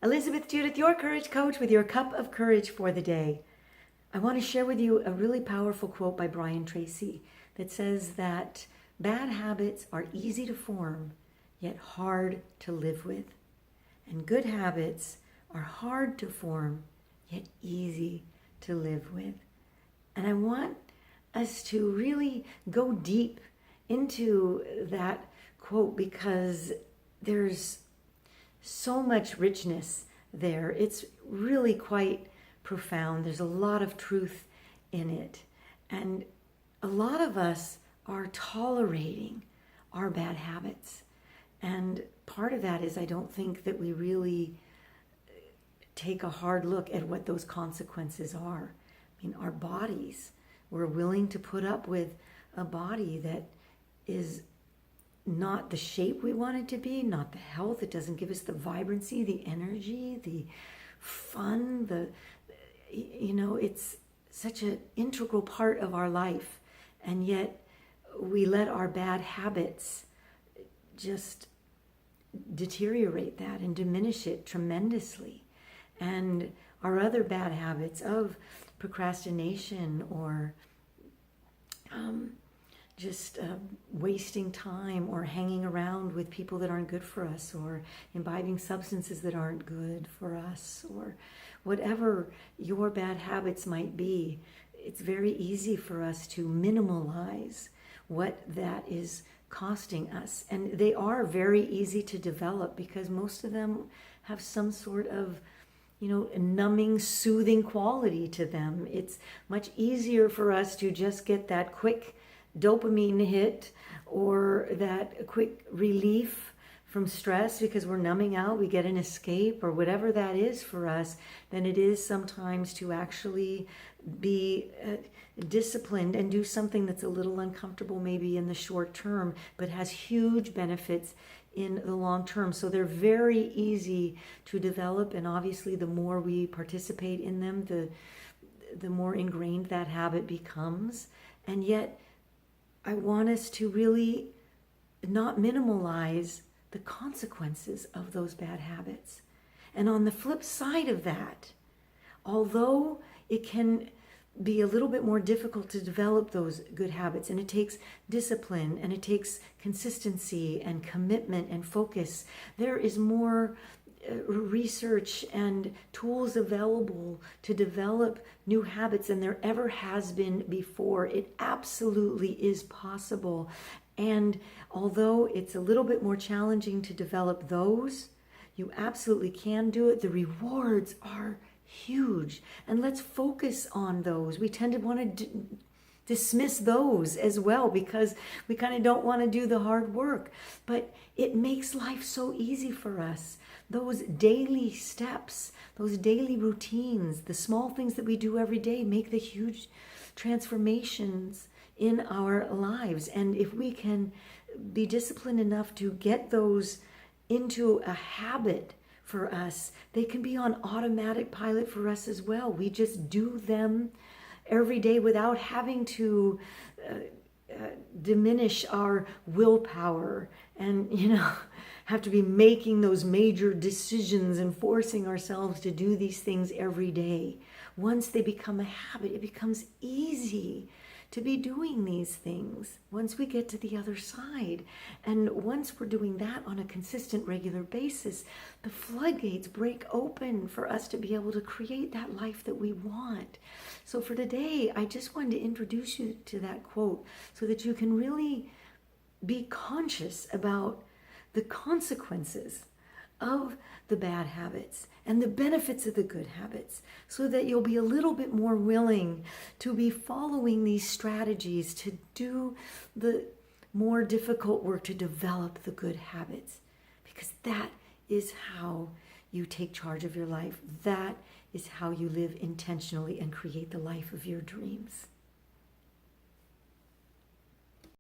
Elizabeth Judith, your courage coach with your cup of courage for the day. I want to share with you a really powerful quote by Brian Tracy that says that bad habits are easy to form, yet hard to live with. And good habits are hard to form, yet easy to live with. And I want us to really go deep into that quote because there's so much richness there. It's really quite profound. There's a lot of truth in it. And a lot of us are tolerating our bad habits. And part of that is I don't think that we really take a hard look at what those consequences are. I mean, our bodies, we're willing to put up with a body that is not the shape we want it to be, not the health. It doesn't give us the vibrancy, the energy, the fun, it's such an integral part of our life. And yet we let our bad habits just deteriorate that and diminish it tremendously. And our other bad habits of procrastination or wasting time or hanging around with people that aren't good for us or imbibing substances that aren't good for us or whatever your bad habits might be, it's very easy for us to minimalize what that is costing us. And they are very easy to develop because most of them have some sort of numbing, soothing quality to them. It's much easier for us to just get that quick dopamine hit or that quick relief from stress because we're numbing out, we get an escape or whatever that is for us, than it is sometimes to actually be disciplined and do something that's a little uncomfortable maybe in the short term, but has huge benefits in the long term. So they're very easy to develop, and obviously the more we participate in them, the more ingrained that habit becomes. And yet I want us to really not minimalize the consequences of those bad habits. And on the flip side of that, although it can be a little bit more difficult to develop those good habits, and it takes discipline and it takes consistency and commitment and focus, there is more research and tools available to develop new habits than there ever has been before. It absolutely is possible. And although it's a little bit more challenging to develop those, you absolutely can do it. The rewards are huge. And let's focus on those. We tend to want to dismiss those as well because we kind of don't want to do the hard work. But it makes life so easy for us. Those daily steps, those daily routines, the small things that we do every day make the huge transformations in our lives. And if we can be disciplined enough to get those into a habit for us, they can be on automatic pilot for us as well. We just do them every day without having to diminish our willpower and have to be making those major decisions and forcing ourselves to do these things every day. Once they become a habit, it becomes easy to be doing these things once we get to the other side. And once we're doing that on a consistent, regular basis, the floodgates break open for us to be able to create that life that we want. So for today, I just wanted to introduce you to that quote so that you can really be conscious about the consequences of the bad habits and the benefits of the good habits, so that you'll be a little bit more willing to be following these strategies to do the more difficult work to develop the good habits, because that is how you take charge of your life. That is how you live intentionally and create the life of your dreams.